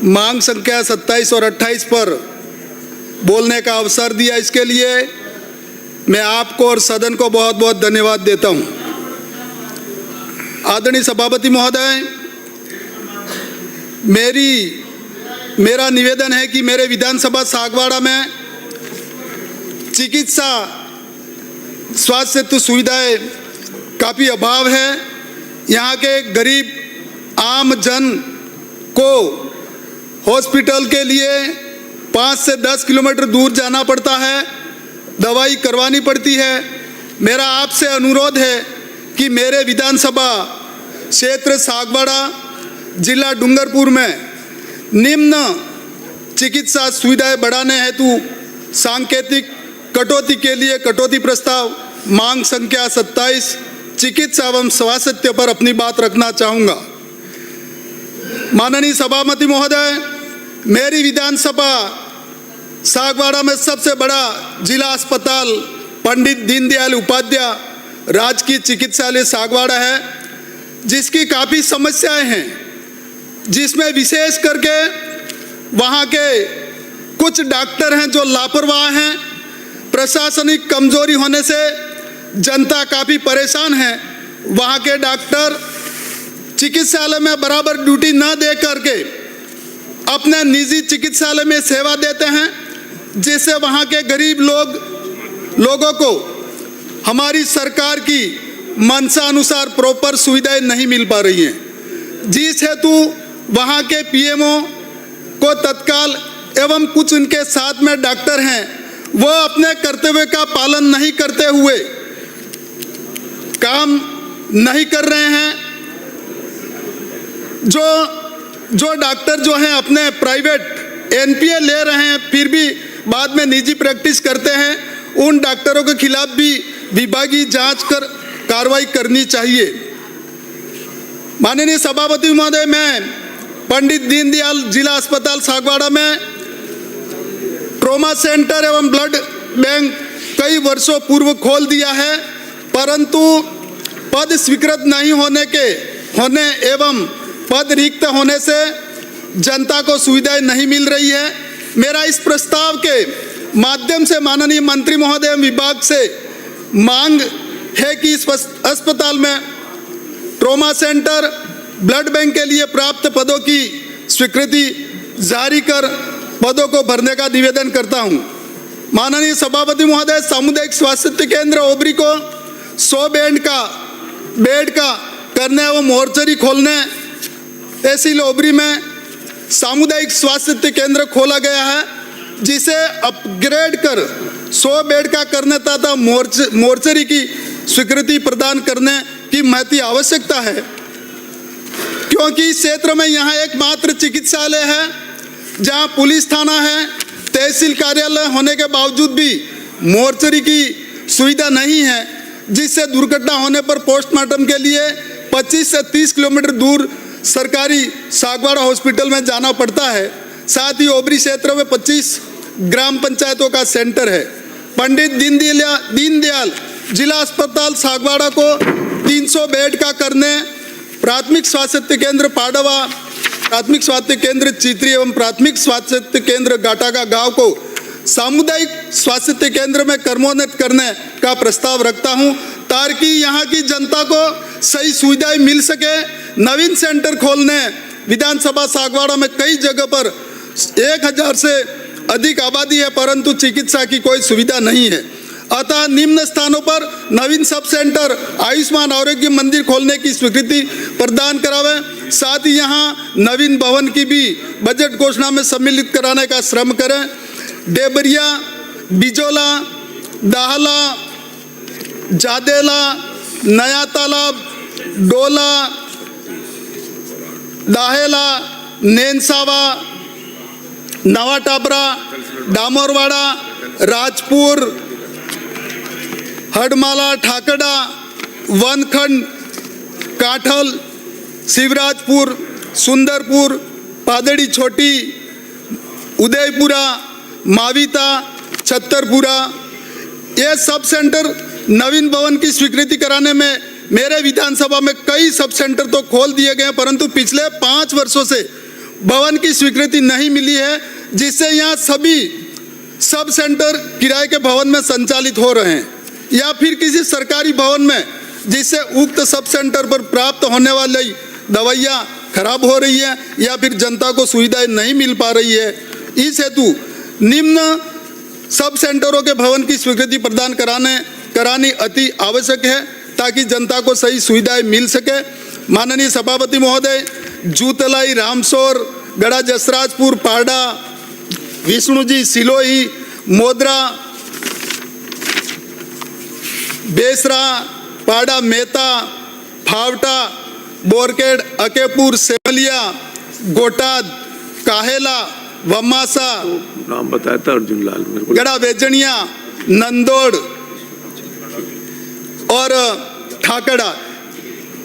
मांग संख्या 27 और 28 पर बोलने का अवसर दिया। इसके लिए मैं आपको और सदन को बहुत बहुत धन्यवाद देता हूं। आदरणीय सभापति महोदय, मेरा निवेदन है कि मेरे विधानसभा सागवाड़ा में चिकित्सा स्वास्थ्य सेतु सुविधाएं काफ़ी अभाव है। यहाँ के गरीब आम जन को हॉस्पिटल के लिए 5 से 10 किलोमीटर दूर जाना पड़ता है, दवाई करवानी पड़ती है। मेरा आपसे अनुरोध है कि मेरे विधानसभा क्षेत्र सागवाड़ा जिला डूंगरपुर में निम्न चिकित्सा सुविधाएं बढ़ाने हेतु सांकेतिक कटौती के लिए कटौती प्रस्ताव मांग संख्या 27 चिकित्सा एवं स्वास्थ्य पर अपनी बात रखना चाहूँगा। माननीय सभापति महोदय, मेरी विधानसभा सागवाड़ा में सबसे बड़ा जिला अस्पताल पंडित दीनदयाल उपाध्याय राजकीय चिकित्सालय सागवाड़ा है, जिसकी काफ़ी समस्याएं हैं, जिसमें विशेष करके वहाँ के कुछ डॉक्टर हैं जो लापरवाह हैं। प्रशासनिक कमजोरी होने से जनता काफ़ी परेशान है। वहाँ के डॉक्टर चिकित्सालय में बराबर ड्यूटी न दे करके अपने निजी चिकित्सालय में सेवा देते हैं, जिससे वहाँ के गरीब लोगों को हमारी सरकार की मंशा अनुसार प्रॉपर सुविधाएं नहीं मिल पा रही हैं, जिस हेतु वहाँ के पीएमओ को तत्काल एवं कुछ उनके साथ में डॉक्टर हैं, वो अपने कर्तव्य का पालन नहीं करते हुए काम नहीं कर रहे हैं। जो डॉक्टर जो हैं अपने प्राइवेट एनपीए ले रहे हैं, फिर भी बाद में निजी प्रैक्टिस करते हैं, उन डॉक्टरों के खिलाफ भी विभागीय जांच कर कार्रवाई करनी चाहिए। माननीय सभापति महोदय, मैं पंडित दीनदयाल जिला अस्पताल सागवाड़ा में ट्रॉमा सेंटर एवं ब्लड बैंक कई वर्षों पूर्व खोल दिया है, परंतु पद स्वीकृत नहीं होने एवं पद रिक्त होने से जनता को सुविधाएं नहीं मिल रही है। मेरा इस प्रस्ताव के माध्यम से माननीय मंत्री महोदय विभाग से मांग है कि इस अस्पताल में ट्रॉमा सेंटर ब्लड बैंक के लिए प्राप्त पदों की स्वीकृति जारी कर पदों को भरने का निवेदन करता हूं। माननीय सभापति महोदय, सामुदायिक स्वास्थ्य केंद्र ओबरी को 100 बेड का करने एवं मोर्चरी खोलने तहसील ओबरी में सामुदायिक स्वास्थ्य केंद्र खोला गया है, जिसे अपग्रेड कर 100 बेड का करने तथा मोर्चरी की स्वीकृति प्रदान करने की महती आवश्यकता है, क्योंकि इस क्षेत्र में यहाँ एकमात्र चिकित्सालय है जहाँ पुलिस थाना है, तहसील कार्यालय होने के बावजूद भी मोर्चरी की सुविधा नहीं है, जिससे दुर्घटना होने पर पोस्टमार्टम के लिए 25 से 30 किलोमीटर दूर सरकारी सागवाड़ा हॉस्पिटल में जाना पड़ता है। साथ ही ओबरी क्षेत्र में 25 ग्राम पंचायतों का सेंटर है। पंडित दीनदयाल जिला अस्पताल सागवाड़ा को 300 बेड का करने, प्राथमिक स्वास्थ्य केंद्र पाडवा, प्राथमिक स्वास्थ्य केंद्र चित्री एवं प्राथमिक स्वास्थ्य केंद्र गाटागा गांव को सामुदायिक स्वास्थ्य केंद्र में क्रमोन्नत करने का प्रस्ताव रखता हूं, ताकि यहाँ की जनता को सही सुविधाएं मिल सके। नवीन सेंटर खोलने विधानसभा सागवाड़ा में कई जगह पर 1000 से अधिक आबादी है, परंतु चिकित्सा की कोई सुविधा नहीं है। अतः निम्न स्थानों पर नवीन सब सेंटर आयुष्मान आरोग्य मंदिर खोलने की स्वीकृति प्रदान करावें। साथ ही यहाँ नवीन भवन की भी बजट घोषणा में सम्मिलित कराने का श्रम करें। डेबरिया, बिजोला, दाहला, जादेला, नया तालाब, डोला, दाहेला, नेनसावा, नवा टाबरा, डामोरवाड़ा, राजपुर, हडमाला, ठाकड़ा, वनखंड, काठल, शिवराजपुर, सुंदरपुर, पादड़ी छोटी, उदयपुरा, माविता, छत्तरपुरा, ये सब सेंटर नवीन भवन की स्वीकृति कराने में मेरे विधानसभा में कई सब सेंटर तो खोल दिए गए, परंतु पिछले 5 वर्षों से भवन की स्वीकृति नहीं मिली है, जिससे यहाँ सभी सब सेंटर किराए के भवन में संचालित हो रहे हैं, या फिर किसी सरकारी भवन में, जिससे उक्त सब सेंटर पर प्राप्त होने वाली दवाइयाँ खराब हो रही है या फिर जनता को सुविधाएं नहीं मिल पा रही है। इस हेतु निम्न सब सेंटरों के भवन की स्वीकृति प्रदान करानी अति आवश्यक है, ताकि जनता को सही सुविधाएं मिल सके। माननीय सभापति महोदय, जूतलाई, रामसोर, गड़ा जसराजपुर, पारडा, विष्णुजी, सिलोही, मोदरा, बेसरा, पारडा, मेहता, फावटा, बोरकेड, अकेपुर, सेमलिया, गोटाद, काहेला, वम्मासा, नाम बताया था अर्जुन लाल मेरे को, गड़ा बेजनिया, नंदोड़ और ठाकड़ा।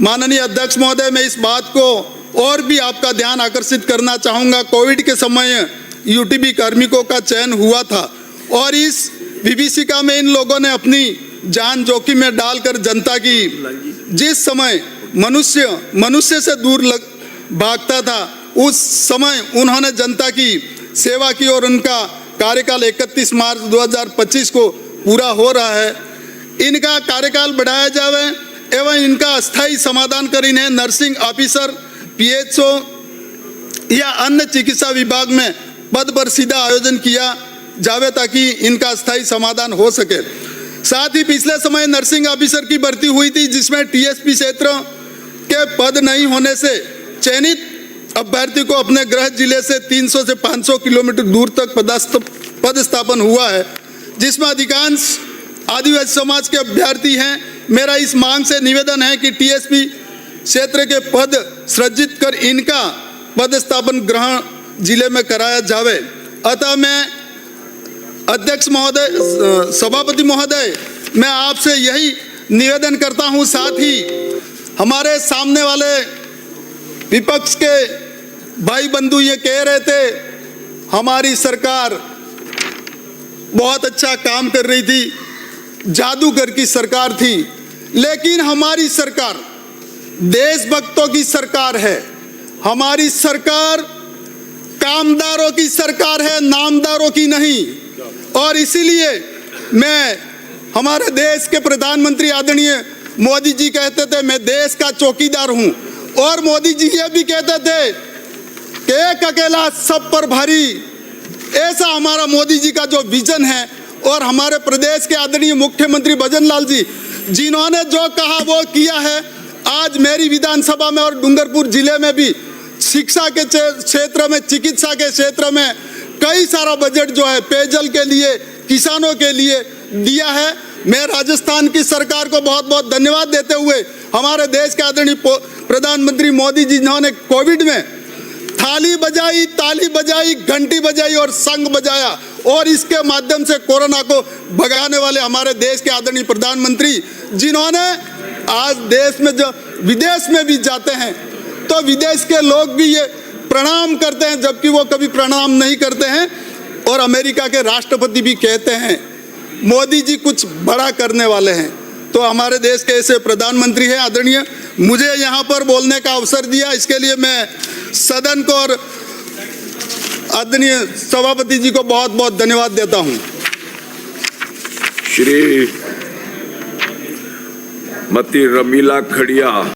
माननीय अध्यक्ष महोदय, मैं इस बात को और भी आपका ध्यान आकर्षित करना चाहूँगा। कोविड के समय यूटीबी कार्मिकों का चयन हुआ था और इस विभीषिका में इन लोगों ने अपनी जान जोखिम में डालकर जनता की, जिस समय मनुष्य से दूर भागता था, उस समय उन्होंने जनता की सेवा की और उनका कार्यकाल 31 मार्च 2025 को पूरा हो रहा है। इनका कार्यकाल बढ़ाया जाए एवं इनका अस्थायी समाधान कर इन्हें नर्सिंग ऑफिसर, पीएचओ या अन्य चिकित्सा विभाग में पद पर सीधा आयोजन किया जावे, ताकि इनका अस्थायी समाधान हो सके। साथ ही पिछले समय नर्सिंग ऑफिसर की भर्ती हुई थी, जिसमें टीएसपी क्षेत्र के पद नहीं होने से चयनित अभ्यर्थी को अपने गृह जिले से 300 से 500 किलोमीटर दूर तक पदस्थापन हुआ है, जिसमें अधिकांश आदिवासी समाज के अभ्यर्थी हैं। मेरा इस मांग से निवेदन है कि टीएसपी क्षेत्र के पद सृजित कर इनका पदस्थापन गृह जिले में कराया जावे। अतः मैं अध्यक्ष महोदय, सभापति महोदय, मैं आपसे यही निवेदन करता हूं। साथ ही हमारे सामने वाले विपक्ष के भाई बंधु ये कह रहे थे हमारी सरकार बहुत अच्छा काम कर रही थी, जादूगर की सरकार थी, लेकिन हमारी सरकार देशभक्तों की सरकार है। हमारी सरकार कामदारों की सरकार है, नामदारों की नहीं। और इसीलिए मैं, हमारे देश के प्रधानमंत्री आदरणीय मोदी जी कहते थे मैं देश का चौकीदार हूं, और मोदी जी ये भी कहते थे कि एक अकेला सब पर भारी। ऐसा हमारा मोदी जी का जो विजन है, और हमारे प्रदेश के आदरणीय मुख्यमंत्री भजन लाल जी, जिन्होंने जो कहा वो किया है। आज मेरी विधानसभा में और डूंगरपुर जिले में भी शिक्षा के क्षेत्र में, चिकित्सा के क्षेत्र में कई सारा बजट जो है पेयजल के लिए, किसानों के लिए दिया है। मैं राजस्थान की सरकार को बहुत बहुत धन्यवाद देते हुए, हमारे देश के आदरणीय प्रधानमंत्री मोदी जी, जिन्होंने कोविड में थाली बजाई, ताली बजाई, घंटी बजाई और संग बजाया, और इसके माध्यम से कोरोना को भगाने वाले हमारे देश के आदरणीय प्रधानमंत्री, जिन्होंने आज देश में, जो विदेश में भी जाते हैं तो विदेश के लोग भी ये प्रणाम करते हैं, जबकि वो कभी प्रणाम नहीं करते हैं। और अमेरिका के राष्ट्रपति भी कहते हैं मोदी जी कुछ बड़ा करने वाले हैं। तो हमारे देश के ऐसे प्रधानमंत्री हैं आदरणीय, मुझे यहाँ पर बोलने का अवसर दिया, इसके लिए मैं सदन को और आदरणीय सभापति जी को बहुत बहुत धन्यवाद देता हूँ। श्री मती रमीला खड़िया।